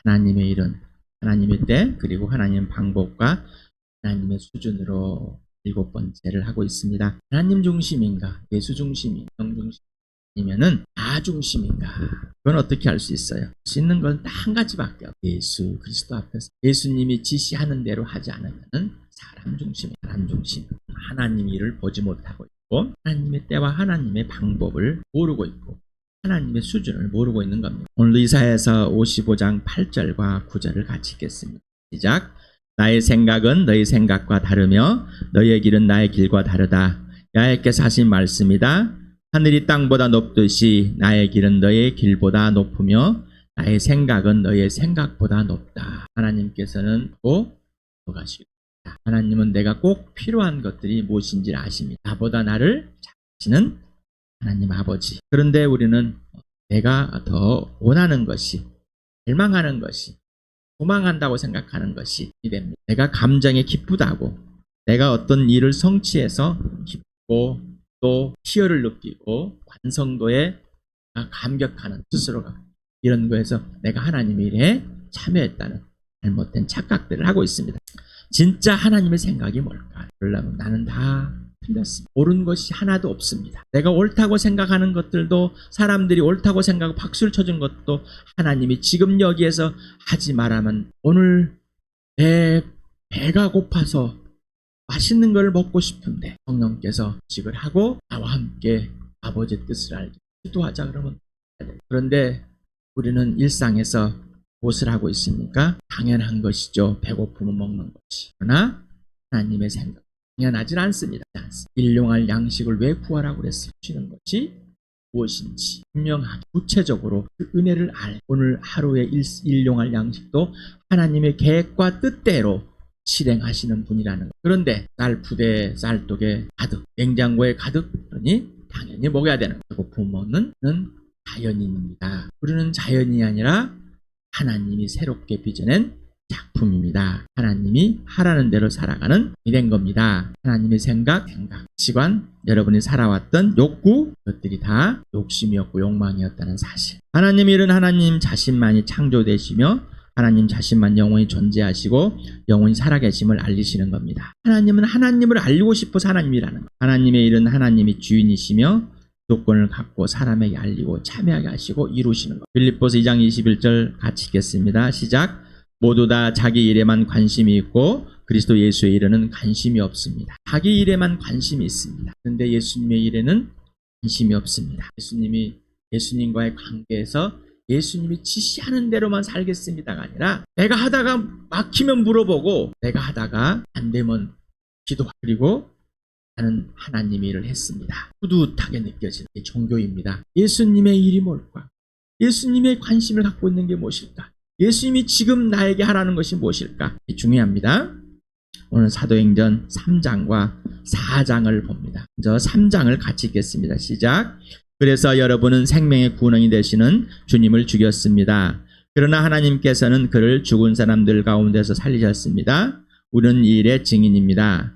하나님의 일은 하나님의 때 그리고 하나님의 방법과 하나님의 수준으로 7번째를 하고 있습니다. 하나님 중심인가? 예수 중심인가? 성 중심? 아니면은 나 중심인가? 그건 어떻게 알 수 있어요? 씻는 건 딱 한 가지밖에 없어요. 예수 그리스도 앞에서 예수님이 지시하는 대로 하지 않으면은 사람 중심. 하나님 일을 보지 못하고 있고 하나님의 때와 하나님의 방법을 모르고 있고 하나님의 수준을 모르고 있는 겁니다. 오늘 이사야서 55장 8절과 9절을 같이 읽겠습니다. 시작. 나의 생각은 너희 생각과 다르며 너희의 길은 나의 길과 다르다. 여호와께서 하신 말씀이다. 하늘이 땅보다 높듯이 나의 길은 너희의 길보다 높으며 나의 생각은 너희의 생각보다 높다. 하나님께서는 꼭 가시고 하나님은 내가 꼭 필요한 것들이 무엇인지 아십니다. 나보다 나를 잘 아시는 하나님 아버지. 그런데 우리는 내가 더 원하는 것이, 절망하는 것이, 도망한다고 생각하는 것이 됩니다. 내가 감정에 기쁘다고, 내가 어떤 일을 성취해서 기쁘고 또 희열을 느끼고 완성도에 감격하는 스스로가 이런 거에서 내가 하나님의 일에 참여했다는 잘못된 착각들을 하고 있습니다. 진짜 하나님의 생각이 뭘까? 그러려면 나는 다 틀렸습니다. 옳은 것이 하나도 없습니다. 내가 옳다고 생각하는 것들도 사람들이 옳다고 생각하고 박수를 쳐준 것도 하나님이 지금 여기에서 하지 말라면 오늘 내 배가 고파서 맛있는 걸 먹고 싶은데 성령께서 직을 하고 나와 함께 아버지의 뜻을 알게 기도하자 그러면 그런데 우리는 일상에서 무엇을 하고 있습니까? 당연한 것이죠. 배고프면 먹는 것이. 그러나 하나님의 생각 당연하지 않습니다. 일용할 양식을 왜 구하라고 그랬어요? 주시는 것이 무엇인지 분명하게 구체적으로 그 은혜를 오늘 하루의 일용할 양식도 하나님의 계획과 뜻대로 실행하시는 분이라는 것. 그런데 쌀푸대 쌀독에 가득 냉장고에 가득 그러니 당연히 먹어야 되는 거고 배고픔 먹는 자연인입니다. 우리는 자연이 아니라 하나님이 새롭게 빚어낸 작품입니다. 하나님이 하라는 대로 살아가는 된 겁니다. 하나님의 생각, 시관, 여러분이 살아왔던 욕구, 그것들이 다 욕심이었고 욕망이었다는 사실. 하나님 일은 하나님 자신만이 창조되시며 하나님 자신만 영원히 존재하시고 영원히 살아계심을 알리시는 겁니다. 하나님은 하나님을 알리고 싶어서 하나님이라는 것. 하나님의 일은 하나님이 주인이시며 주도권을 갖고 사람에게 알리고 참여하게 하시고 이루시는 것. 빌립보서 2장 21절 같이 읽겠습니다. 시작. 모두 다 자기 일에만 관심이 있고 그리스도 예수의 일에는 관심이 없습니다. 자기 일에만 관심이 있습니다. 그런데 예수님의 일에는 관심이 없습니다. 예수님과의 관계에서 예수님이 지시하는 대로만 살겠습니다가 아니라 내가 하다가 막히면 물어보고 내가 하다가 안 되면 기도하고 그리고 나는 하나님의 일을 했습니다. 뿌듯하게 느껴지는 게 종교입니다. 예수님의 일이 뭘까? 예수님의 관심을 갖고 있는 게 무엇일까? 예수님이 지금 나에게 하라는 것이 무엇일까? 중요합니다. 오늘 사도행전 3장과 4장을 봅니다. 먼저 3장을 같이 읽겠습니다. 시작. 그래서 여러분은 생명의 구원이 되시는 주님을 죽였습니다. 그러나 하나님께서는 그를 죽은 사람들 가운데서 살리셨습니다. 우리는 이 일의 증인입니다.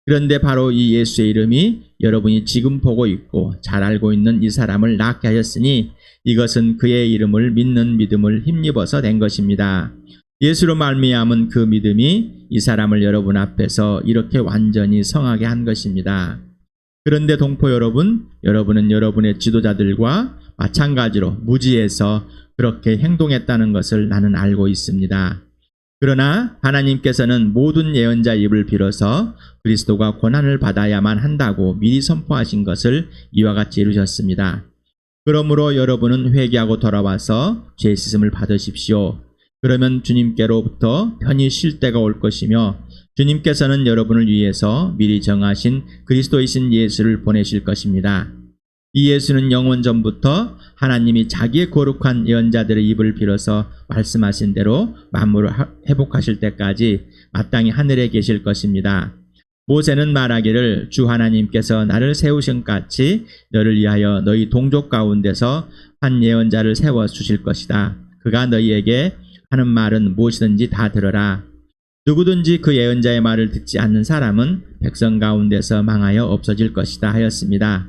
그런데 바로 이 예수의 이름이 여러분이 지금 보고 있고 잘 알고 있는 이 사람을 낫게 하셨으니 이것은 그의 이름을 믿는 믿음을 힘입어서 된 것입니다. 예수로 말미암은 그 믿음이 이 사람을 여러분 앞에서 이렇게 완전히 성하게 한 것입니다. 그런데 동포 여러분은 여러분의 지도자들과 마찬가지로 무지해서 그렇게 행동했다는 것을 나는 알고 있습니다. 그러나 하나님께서는 모든 예언자 입을 빌어서 그리스도가 고난을 받아야만 한다고 미리 선포하신 것을 이와 같이 이루셨습니다. 그러므로 여러분은 회개하고 돌아와서 죄 씻음을 받으십시오. 그러면 주님께로부터 편히 쉴 때가 올 것이며 주님께서는 여러분을 위해서 미리 정하신 그리스도이신 예수를 보내실 것입니다. 이 예수는 영원 전부터 하나님이 자기의 거룩한 예언자들의 입을 빌어서 말씀하신 대로 만물을 회복하실 때까지 마땅히 하늘에 계실 것입니다. 모세는 말하기를 주 하나님께서 나를 세우신 같이 너를 위하여 너희 동족 가운데서 한 예언자를 세워 주실 것이다. 그가 너희에게 하는 말은 무엇이든지 다 들어라. 누구든지 그 예언자의 말을 듣지 않는 사람은 백성 가운데서 망하여 없어질 것이다 하였습니다.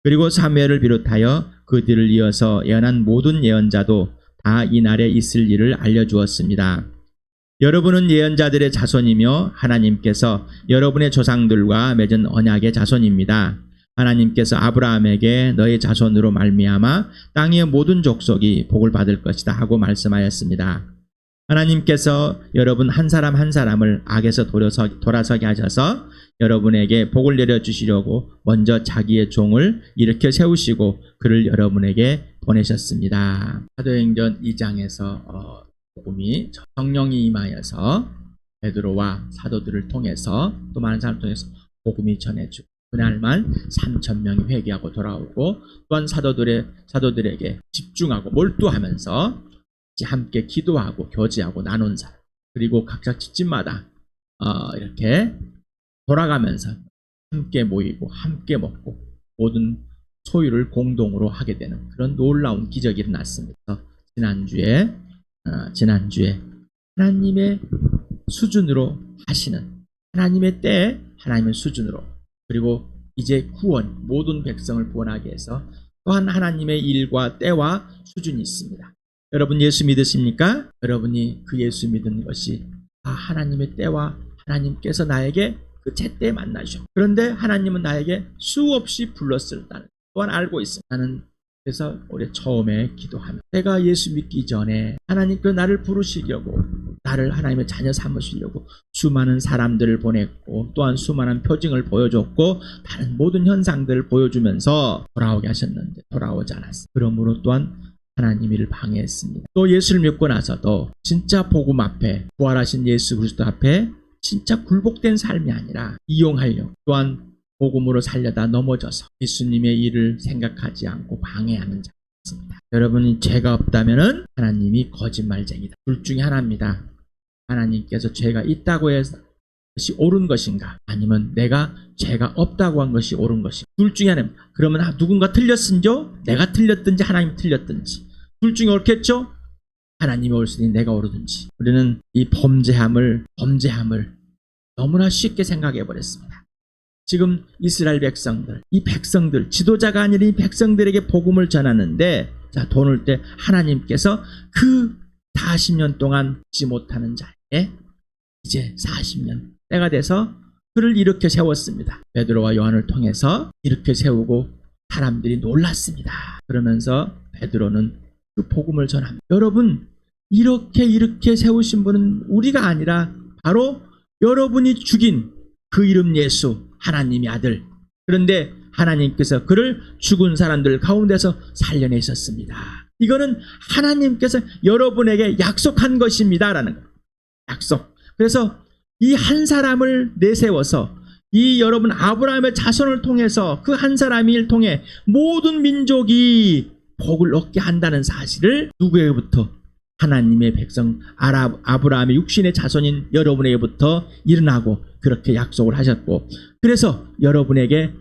그리고 사무엘을 비롯하여 그 뒤를 이어서 예언한 모든 예언자도 다 이날에 있을 일을 알려주었습니다. 여러분은 예언자들의 자손이며 하나님께서 여러분의 조상들과 맺은 언약의 자손입니다. 하나님께서 아브라함에게 너의 자손으로 말미암아 땅의 모든 족속이 복을 받을 것이다 하고 말씀하였습니다. 하나님께서 여러분 한 사람 한 사람을 악에서 돌아서게 하셔서 여러분에게 복을 내려주시려고 먼저 자기의 종을 일으켜 세우시고 그를 여러분에게 보내셨습니다. 사도행전 2장에서 복음이 성령이 임하여서 베드로와 사도들을 통해서 또 많은 사람을 통해서 복음이 전해지고 그날만 3,000명이 회개하고 돌아오고 또한 사도들에게 집중하고 몰두하면서 함께 기도하고 교제하고 나눈 사람 그리고 각자 집집마다 이렇게 돌아가면서 함께 모이고 함께 먹고 모든 소유를 공동으로 하게 되는 그런 놀라운 기적이 일어났습니다. 지난주에 하나님의 수준으로 하시는 하나님의 때에 하나님의 수준으로 그리고 이제 구원 모든 백성을 구원하게 해서 또한 하나님의 일과 때와 수준이 있습니다. 여러분 예수 믿으십니까? 여러분이 그 예수 믿은 것이 하나님의 때와 하나님께서 나에게 그 제때에 만나죠. 그런데 하나님은 나에게 수없이 불렀을 때는 또한 알고 있습니다. 나는 그래서 올해 처음에 기도하며 내가 예수 믿기 전에 하나님께서 나를 부르시려고 나를 하나님의 자녀 삼으시려고 수많은 사람들을 보냈고 또한 수많은 표징을 보여줬고 다른 모든 현상들을 보여주면서 돌아오게 하셨는데 돌아오지 않았습니다. 그러므로 또한 하나님이 이를 방해했습니다. 또 예수를 믿고 나서도 진짜 복음 앞에 부활하신 예수 그리스도 앞에 진짜 굴복된 삶이 아니라 이용하려고 또한 복음으로 살려다 넘어져서 예수님의 일을 생각하지 않고 방해하는 자가 있습니다. 여러분이 죄가 없다면 하나님이 거짓말쟁이다. 둘 중에 하나입니다. 하나님께서 죄가 있다고 해서 것이 옳은 것인가 아니면 내가 죄가 없다고 한 것이 옳은 것인가 둘 중에 하나입니다. 그러면 누군가 틀렸은지요? 내가 틀렸든지 하나님이 틀렸든지 둘 중에 옳겠죠? 하나님이 옳으니 내가 옳든지 우리는 이 범죄함을 너무나 쉽게 생각해 버렸습니다. 지금 이스라엘 백성들, 이 백성들, 지도자가 아닌 이 백성들에게 복음을 전하는데 돈 올 때 하나님께서 그 40년 동안 잊지 못하는 자에게 이제 40년 때가 돼서 그를 일으켜 세웠습니다. 베드로와 요한을 통해서 일으켜 세우고 사람들이 놀랐습니다. 그러면서 베드로는 그 복음을 전합니다. 여러분 이렇게 세우신 분은 우리가 아니라 바로 여러분이 죽인 그 이름 예수 하나님의 아들. 그런데 하나님께서 그를 죽은 사람들 가운데서 살려내셨습니다. 이거는 하나님께서 여러분에게 약속한 것입니다라는 거예요. 약속. 그래서 이 한 사람을 내세워서 이 여러분 아브라함의 자손을 통해서 그 한 사람을 통해 모든 민족이 복을 얻게 한다는 사실을 누구에게부터? 하나님의 백성 아브라함의 육신의 자손인 여러분에게부터 일어나고 그렇게 약속을 하셨고 그래서 여러분에게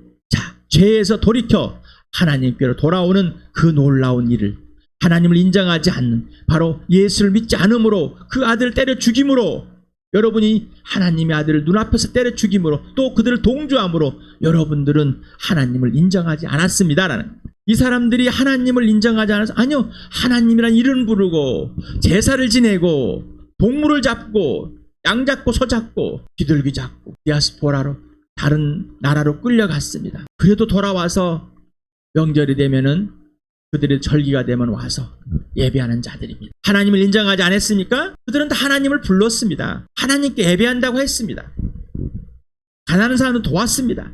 죄에서 돌이켜 하나님께로 돌아오는 그 놀라운 일을 하나님을 인정하지 않는 바로 예수를 믿지 않음으로 그 아들을 때려 죽임으로 여러분이 하나님의 아들을 눈앞에서 때려 죽임으로 또 그들을 동조함으로 여러분들은 하나님을 인정하지 않았습니다라는 이 사람들이 하나님을 인정하지 않아서 아니요 하나님이란 이름 부르고 제사를 지내고 동물을 잡고 양 잡고 소 잡고 비둘기 잡고 디아스포라로 다른 나라로 끌려갔습니다. 그래도 돌아와서 명절이 되면은 그들의 절기가 되면 와서 예배하는 자들입니다. 하나님을 인정하지 않았습니까? 그들은 다 하나님을 불렀습니다. 하나님께 예배한다고 했습니다. 가난한 사람은 도왔습니다.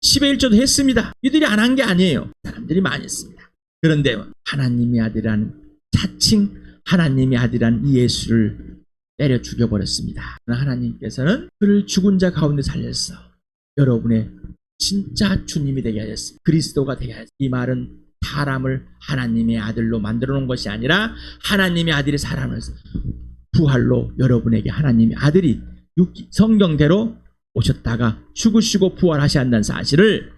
10의 1조도 했습니다. 이들이 안 한 게 아니에요. 사람들이 많이 했습니다. 그런데 하나님의 아들이라는 자칭 하나님의 아들이라는 이 예수를 때려 죽여버렸습니다. 하나님께서는 그를 죽은 자 가운데 살려서 여러분의 진짜 주님이 되게 하셨습니다. 그리스도가 되게 하셨습니다. 이 말은 사람을 하나님의 아들로 만들어 놓은 것이 아니라 하나님의 아들이 사람을 부활로 여러분에게 하나님의 아들이 성경대로 오셨다가 죽으시고 부활하신다는 사실을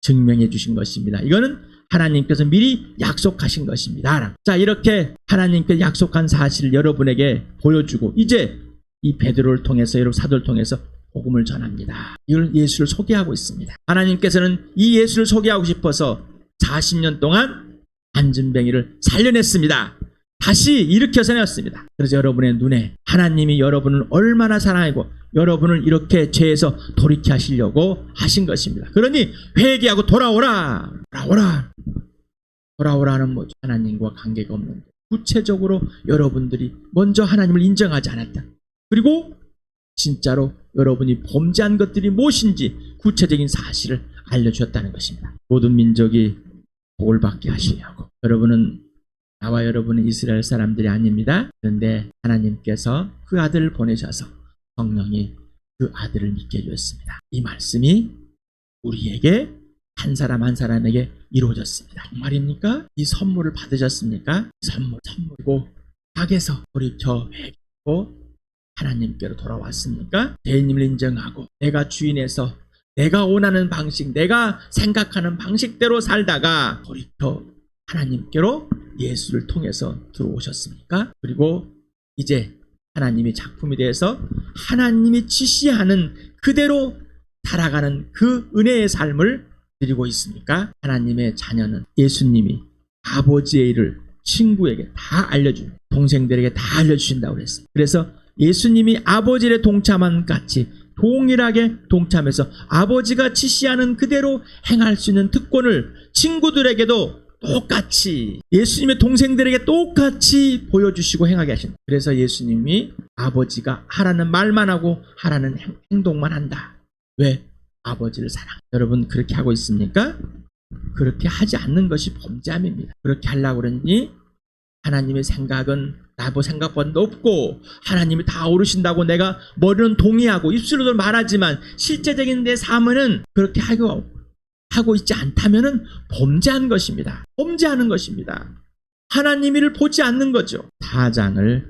증명해 주신 것입니다. 이거는 하나님께서 미리 약속하신 것입니다. 자, 이렇게 하나님께 약속한 사실을 여러분에게 보여주고 이제 이 베드로를 통해서 여러분 사도를 통해서 복음을 전합니다. 이걸 예수를 소개하고 있습니다. 하나님께서는 이 예수를 소개하고 싶어서 40년 동안 안진뱅이를 살려냈습니다. 다시 일으켜 세웠습니다. 그래서 여러분의 눈에 하나님이 여러분을 얼마나 사랑하고 여러분을 이렇게 죄에서 돌이켜 하시려고 하신 것입니다. 그러니 회개하고 돌아오라. 돌아오라는 뭐죠? 하나님과 관계가 없는데 구체적으로 여러분들이 먼저 하나님을 인정하지 않았다. 그리고 진짜로 여러분이 범죄한 것들이 무엇인지 구체적인 사실을 알려주셨다는 것입니다. 모든 민족이 복을 받게 하시려고. 여러분은 나와 여러분은 이스라엘 사람들이 아닙니다. 그런데 하나님께서 그 아들을 보내셔서 성령이 그 아들을 믿게 해주셨습니다. 이 말씀이 우리에게 한 사람 한 사람에게 이루어졌습니다. 정말입니까? 이 선물을 받으셨습니까? 선물이고 악에서 돌이켜 회개하고 하나님께로 돌아왔습니까? 죄인임을 인정하고 내가 주인에서 내가 원하는 방식, 내가 생각하는 방식대로 살다가 돌이켜 하나님께로 예수를 통해서 들어오셨습니까? 그리고 이제 하나님의 작품에 대해서 하나님이 지시하는 그대로 살아가는 그 은혜의 삶을 드리고 있습니까? 하나님의 자녀는 예수님이 아버지의 일을 친구에게 다 알려주고 동생들에게 다 알려주신다고 그랬어요. 그래서 예수님이 아버지의 동참한 같이 동일하게 동참해서 아버지가 지시하는 그대로 행할 수 있는 특권을 친구들에게도 똑같이 예수님의 동생들에게 똑같이 보여주시고 행하게 하신다. 그래서 예수님이 아버지가 하라는 말만 하고 하라는 행동만 한다. 왜? 아버지를 사랑. 여러분 그렇게 하고 있습니까? 그렇게 하지 않는 것이 범죄함입니다. 그렇게 하려고 그러니 하나님의 생각은 나보 생각보다 높고 하나님이 다 오르신다고 내가 머리는 동의하고 입술로도 말하지만 실제적인 내 삶은 그렇게 하고 있지 않다면 범죄한 것입니다. 범죄하는 것입니다. 하나님 일을 보지 않는 거죠. 4장을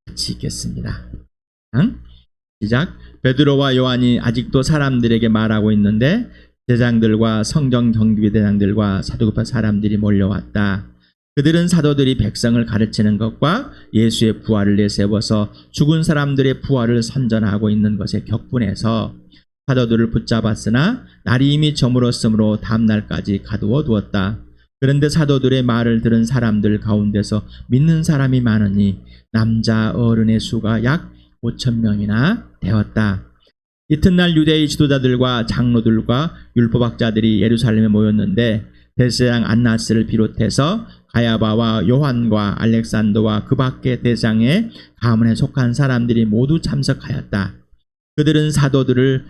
같이 읽겠습니다. 시작. 베드로와 요한이 아직도 사람들에게 말하고 있는데 제장들과 성경 경비 대장들과 사두개파 사람들이 몰려왔다. 그들은 사도들이 백성을 가르치는 것과 예수의 부활을 내세워서 죽은 사람들의 부활을 선전하고 있는 것에 격분해서 사도들을 붙잡았으나 날이 이미 저물었으므로 다음날까지 가두어 두었다. 그런데 사도들의 말을 들은 사람들 가운데서 믿는 사람이 많으니 남자 어른의 수가 약 5,000명이나 되었다. 이튿날 유대의 지도자들과 장로들과 율법학자들이 예루살렘에 모였는데 대제사장 안나스를 비롯해서 가야바와 요한과 알렉산더와 그 밖의 대장의 가문에 속한 사람들이 모두 참석하였다. 그들은 사도들을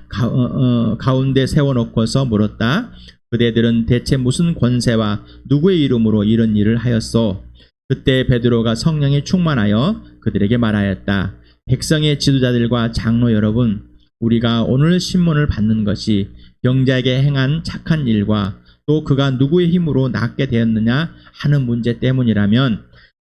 가운데 세워놓고서 물었다. 그대들은 대체 무슨 권세와 누구의 이름으로 이런 일을 하였소? 그때 베드로가 성령에 충만하여 그들에게 말하였다. 백성의 지도자들과 장로 여러분, 우리가 오늘 신문을 받는 것이 병자에게 행한 착한 일과 또 그가 누구의 힘으로 낫게 되었느냐 하는 문제 때문이라면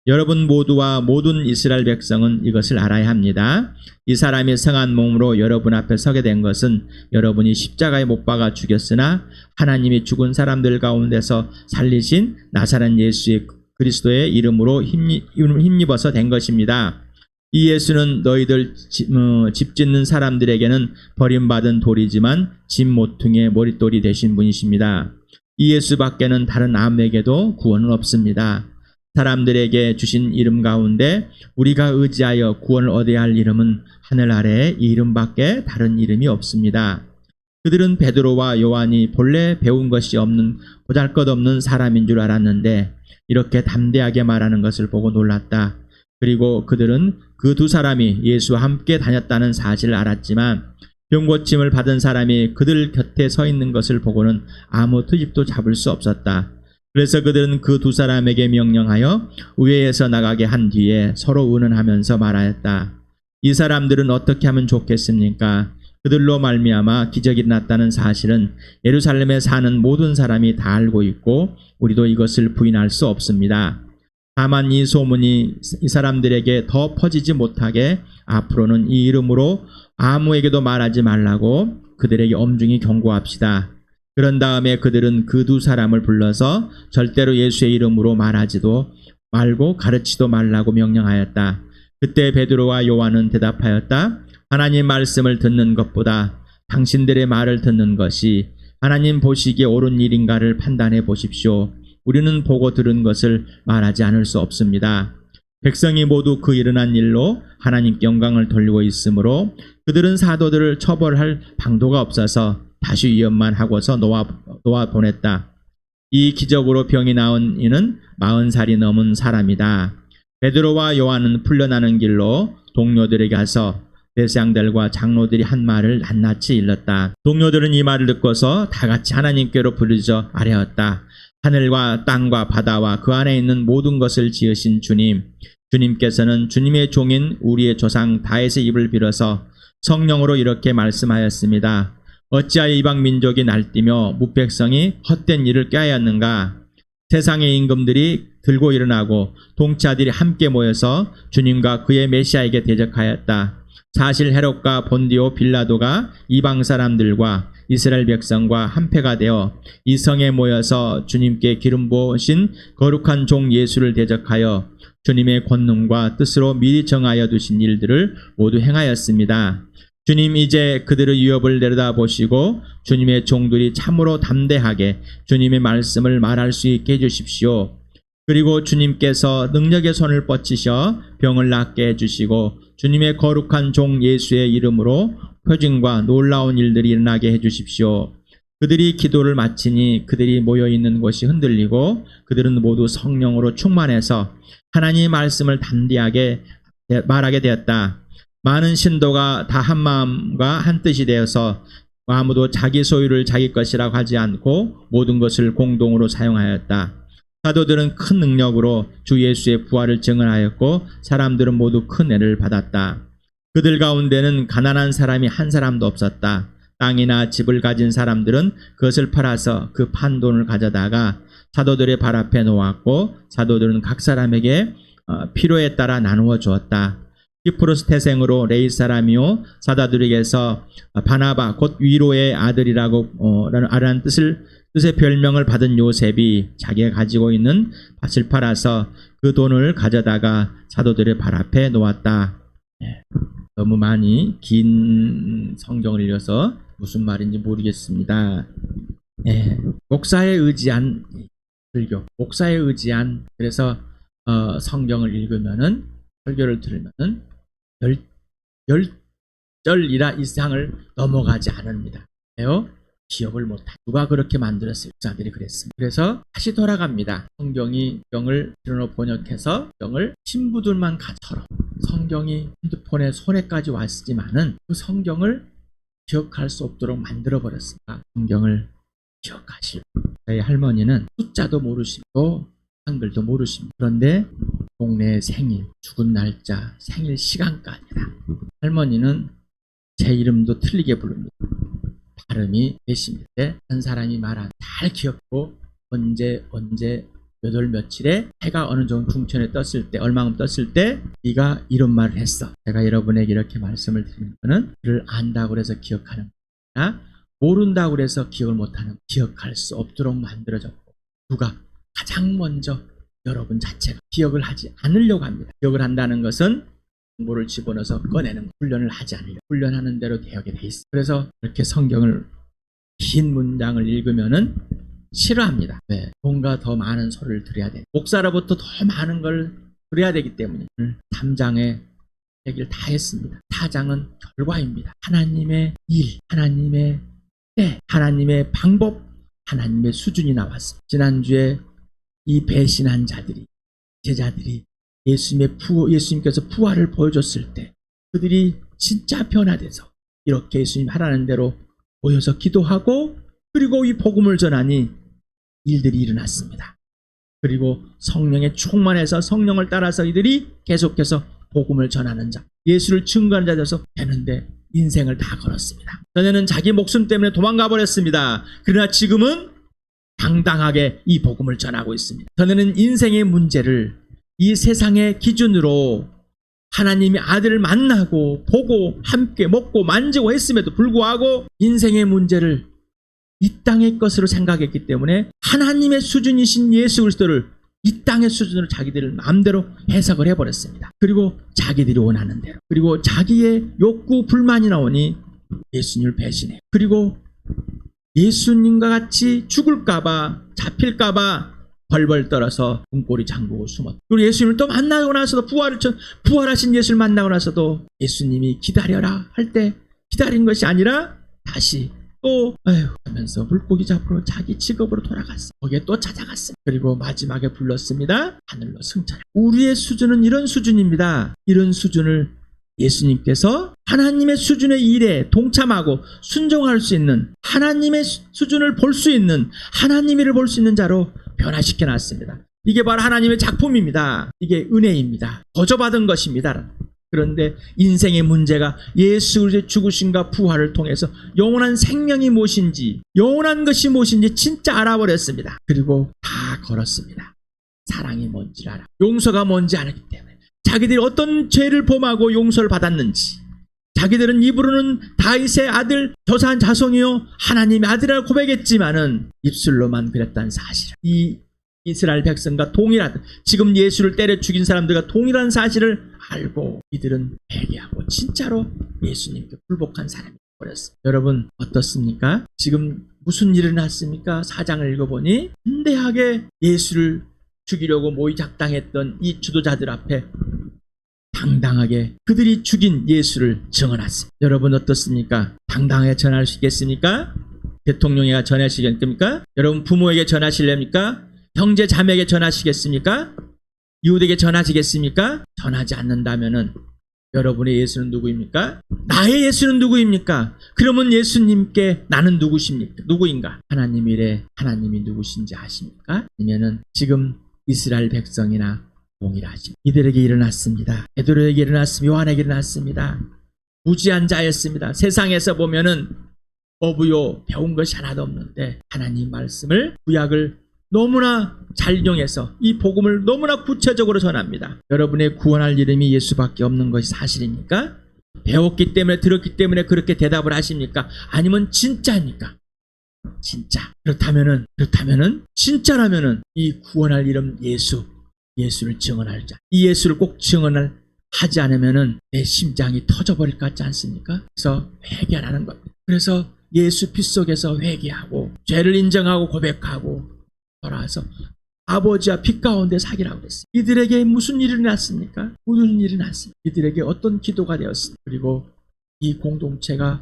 여러분 모두와 모든 이스라엘 백성은 이것을 알아야 합니다. 이 사람이 성한 몸으로 여러분 앞에 서게 된 것은 여러분이 십자가에 못 박아 죽였으나 하나님이 죽은 사람들 가운데서 살리신 나사렛 예수의 그리스도의 이름으로 힘입어서 된 것입니다. 이 예수는 너희들 집 짓는 사람들에게는 버림받은 돌이지만 집 모퉁이의 머릿돌이 되신 분이십니다. 이 예수밖에는 다른 아무에게도 구원은 없습니다. 사람들에게 주신 이름 가운데 우리가 의지하여 구원을 얻어야 할 이름은 하늘 아래에 이 이름밖에 다른 이름이 없습니다. 그들은 베드로와 요한이 본래 배운 것이 없는 보잘것없는 사람인 줄 알았는데 이렇게 담대하게 말하는 것을 보고 놀랐다. 그리고 그들은 그 두 사람이 예수와 함께 다녔다는 사실을 알았지만 병고침을 받은 사람이 그들 곁에 서 있는 것을 보고는 아무 트집도 잡을 수 없었다. 그래서 그들은 그 두 사람에게 명령하여 의회에서 나가게 한 뒤에 서로 의논하면서 말하였다. 이 사람들은 어떻게 하면 좋겠습니까? 그들로 말미암아 기적이 났다는 사실은 예루살렘에 사는 모든 사람이 다 알고 있고 우리도 이것을 부인할 수 없습니다. 다만 이 소문이 이 사람들에게 더 퍼지지 못하게 앞으로는 이 이름으로 아무에게도 말하지 말라고 그들에게 엄중히 경고합시다. 그런 다음에 그들은 그 두 사람을 불러서 절대로 예수의 이름으로 말하지도 말고 가르치도 말라고 명령하였다. 그때 베드로와 요한은 대답하였다. 하나님 말씀을 듣는 것보다 당신들의 말을 듣는 것이 하나님 보시기에 옳은 일인가를 판단해 보십시오. 우리는 보고 들은 것을 말하지 않을 수 없습니다. 백성이 모두 그 일어난 일로 하나님께 영광을 돌리고 있으므로 그들은 사도들을 처벌할 방도가 없어서 다시 위협만 하고서 놓아 보냈다. 이 기적으로 병이 나은 이는 40살이 넘은 사람이다. 베드로와 요한은 풀려나는 길로 동료들에게 가서 대제사장들과 장로들이 한 말을 낱낱이 일렀다. 동료들은 이 말을 듣고서 다 같이 하나님께로 부르짖어 아뢰었다. 하늘과 땅과 바다와 그 안에 있는 모든 것을 지으신 주님께서는 주님의 종인 우리의 조상 다윗의 입을 빌어서 성령으로 이렇게 말씀하였습니다. 어찌하여 이방 민족이 날뛰며 무백성이 헛된 일을 꾀하였는가? 세상의 임금들이 들고 일어나고 통치자들이 함께 모여서 주님과 그의 메시아에게 대적하였다. 사실 헤롯과 본디오 빌라도가 이방 사람들과 이스라엘 백성과 한패가 되어 이 성에 모여서 주님께 기름 부으신 거룩한 종 예수를 대적하여 주님의 권능과 뜻으로 미리 정하여 두신 일들을 모두 행하였습니다. 주님 이제 그들의 위협을 내려다보시고 주님의 종들이 참으로 담대하게 주님의 말씀을 말할 수 있게 해주십시오. 그리고 주님께서 능력의 손을 뻗치셔 병을 낫게 해주시고 주님의 거룩한 종 예수의 이름으로 표징과 놀라운 일들이 일어나게 해주십시오. 그들이 기도를 마치니 그들이 모여있는 곳이 흔들리고 그들은 모두 성령으로 충만해서 하나님의 말씀을 담대하게 말하게 되었다. 많은 신도가 다 한 마음과 한 뜻이 되어서 아무도 자기 소유를 자기 것이라고 하지 않고 모든 것을 공동으로 사용하였다. 사도들은 큰 능력으로 주 예수의 부활을 증언하였고 사람들은 모두 큰 애를 받았다. 그들 가운데는 가난한 사람이 한 사람도 없었다. 땅이나 집을 가진 사람들은 그것을 팔아서 그 판 돈을 가져다가 사도들의 발 앞에 놓았고 사도들은 각 사람에게 필요에 따라 나누어 주었다. 키프로스 태생으로 레이 사람이요 사도들에게서 바나바 곧 위로의 아들이라고 라는 뜻의 별명을 받은 요셉이 자기가 가지고 있는 밭을 팔아서 그 돈을 가져다가 사도들의 발 앞에 놓았다. 너무 많이 긴 성경을 읽어서 무슨 말인지 모르겠습니다. 목사에 의지한 설교, 목사에 의지한 그래서 성경을 읽으면은 설교를 들으면은 열절이라 이상을 넘어가지 않습니다. 왜요? 기억을 못해. 누가 그렇게 만들었어요? 목사들이 그랬습니다. 그래서 다시 돌아갑니다. 성경을 들어 번역해서 성경을 신부들만 가처럼 성경이 핸드폰에 손에까지 왔지만은 그 성경을 기억할 수 없도록 만들어 버렸습니다. 성경을 기억하시오. 저희 할머니는 숫자도 모르시고 한글도 모르십니다. 그런데 동네 생일, 죽은 날짜, 생일 시간까지다. 할머니는 제 이름도 틀리게 부릅니다. 발음이 되십니다. 한 사람이 말한 잘 기억하고 언제 몇월 며칠에 해가 어느 정도 중천에 떴을 때 얼마큼 떴을 때 네가 이런 말을 했어. 제가 여러분에게 이렇게 말씀을 드리는 거는 그를 안다고 해서 기억하는 거야. 모른다고 해서 기억을 못하는 기억할 수 없도록 만들어졌고 누가 가장 먼저 여러분 자체가 기억을 하지 않으려고 합니다. 기억을 한다는 것은 정보를 집어넣어서 꺼내는 훈련을 하지 않으려고 훈련하는 대로 되게 돼 있어요. 그래서 이렇게 성경을 긴 문장을 읽으면은 싫어합니다. 네, 뭔가 더 많은 소리를 들어야 돼. 목사로부터 더 많은 걸 들어야 되기 때문에 3장의 얘기를 다 했습니다. 4장은 결과입니다. 하나님의 일, 하나님의 때, 하나님의 방법, 하나님의 수준이 나왔습니다. 지난주에 이 배신한 자들이, 제자들이 예수님께서 부활을 보여줬을 때 그들이 진짜 변화돼서 이렇게 예수님 하라는 대로 모여서 기도하고 그리고 이 복음을 전하니 일들이 일어났습니다. 그리고 성령에 충만해서 성령을 따라서 이들이 계속해서 복음을 전하는 자, 예수를 증거하는 자 되어서 되는데 인생을 다 걸었습니다. 전에는 자기 목숨 때문에 도망가 버렸습니다. 그러나 지금은 당당하게 이 복음을 전하고 있습니다. 전에는 인생의 문제를 이 세상의 기준으로 하나님의 아들을 만나고 보고 함께 먹고 만지고 했음에도 불구하고 인생의 문제를 이 땅의 것으로 생각했기 때문에 하나님의 수준이신 예수 그리스도를 이 땅의 수준으로 자기들 마음대로 해석을 해버렸습니다. 그리고 자기들이 원하는 대로 그리고 자기의 욕구 불만이 나오니 예수님을 배신해요. 그리고 예수님과 같이 죽을까봐 잡힐까봐 벌벌 떨어서 등골이 잠그고 숨었다. 그리고 예수님을 또 만나고 나서도 부활하신 예수를 만나고 나서도 예수님이 기다려라 할 때 기다린 것이 아니라 다시 또 하면서 물고기 잡으러 자기 직업으로 돌아갔어. 거기에 또 찾아갔어. 그리고 마지막에 불렀습니다. 하늘로 승천. 우리의 수준은 이런 수준입니다. 이런 수준을 예수님께서 하나님의 수준의 일에 동참하고 순종할 수 있는, 하나님의 수준을 볼 수 있는, 하나님을 볼 수 있는 자로 변화시켜 놨습니다. 이게 바로 하나님의 작품입니다. 이게 은혜입니다. 거저받은 것입니다. 그런데 인생의 문제가 예수 그리스도의 죽으심과 부활을 통해서 영원한 생명이 무엇인지, 영원한 것이 무엇인지 진짜 알아버렸습니다. 그리고 다 걸었습니다. 사랑이 뭔지 알아. 용서가 뭔지 알았기 때문에. 자기들이 어떤 죄를 범하고 용서를 받았는지, 자기들은 입으로는 다윗의 아들 저사한 자손이요 하나님의 아들이라고 고백했지만은 입술로만 그랬다는 사실을, 이 이스라엘 백성과 동일하다, 지금 예수를 때려 죽인 사람들과 동일한 사실을 알고 이들은 회개하고 진짜로 예수님께 굴복한 사람이 되어버렸습니다. 여러분 어떻습니까? 지금 무슨 일이 났습니까? 4장을 읽어보니 담대하게 예수를 죽이려고 모의 작당했던 이 주도자들 앞에 당당하게 그들이 죽인 예수를 증언했습니다. 여러분 어떻습니까? 당당하게 전할 수 있겠습니까? 대통령에게 전하시겠습니까? 여러분 부모에게 전하실랍니까? 형제 자매에게 전하시겠습니까? 이웃에게 전하시겠습니까? 전하지 않는다면은 여러분의 예수는 누구입니까? 나의 예수는 누구입니까? 그러면 예수님께 나는 누구십니까? 누구인가? 하나님 이래 하나님이 누구신지 아십니까? 아니면은 지금 이스라엘 백성이나 동일하십니까? 이들에게 일어났습니다. 베드로에게 일어났습니다. 요한에게 일어났습니다. 무지한 자였습니다. 세상에서 보면은 어부요 배운 것이 하나도 없는데 하나님 말씀을, 구약을 너무나 잘 이용해서 이 복음을 너무나 구체적으로 전합니다. 여러분의 구원할 이름이 예수밖에 없는 것이 사실입니까? 배웠기 때문에, 들었기 때문에 그렇게 대답을 하십니까? 아니면 진짜입니까? 진짜. 그렇다면은 진짜라면은 이 구원할 이름 예수를 증언할 자, 이 예수를 꼭 증언을 하지 않으면은 내 심장이 터져버릴 것 같지 않습니까? 그래서 회개하라는 겁니다. 그래서 예수 피 속에서 회개하고 죄를 인정하고 고백하고 돌아와서 아버지와 빛 가운데 사귀라고 그랬어요. 이들에게 무슨 일이 났습니까? 무슨 일이 났습니까? 이들에게 어떤 기도가 되었습니까? 그리고 이 공동체가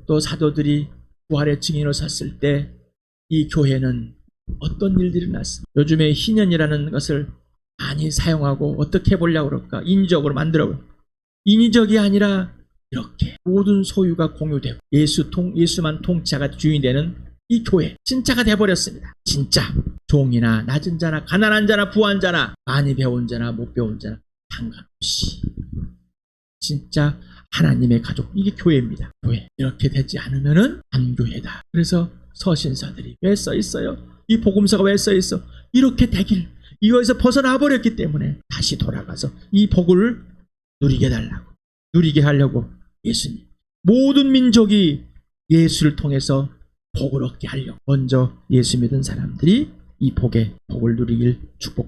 또 사도들이 부활의 증인으로 섰을 때 이 교회는 어떤 일들이 났습니까? 요즘에 희년이라는 것을 많이 사용하고 어떻게 해보려고 그럴까? 인위적으로 만들어버려. 인위적이 아니라 이렇게 모든 소유가 공유되고 예수만 통치자가 주인이 되는 이 교회 진짜가 돼버렸습니다. 진짜 종이나 낮은 자나 가난한 자나 부한 자나 많이 배운 자나 못 배운 자나 상관없이 진짜 하나님의 가족, 이게 교회입니다. 교회. 이렇게 되지 않으면은 안 교회다. 그래서 서신서들이 왜 써 있어요? 이 복음서가 왜 써 있어? 이렇게 되길, 이거에서 벗어나 버렸기 때문에 다시 돌아가서 이 복을 누리게 달라고, 누리게 하려고 예수님, 모든 민족이 예수를 통해서 복을 얻게 하려고 먼저 예수 믿은 사람들이 이 복을 누리길 축복.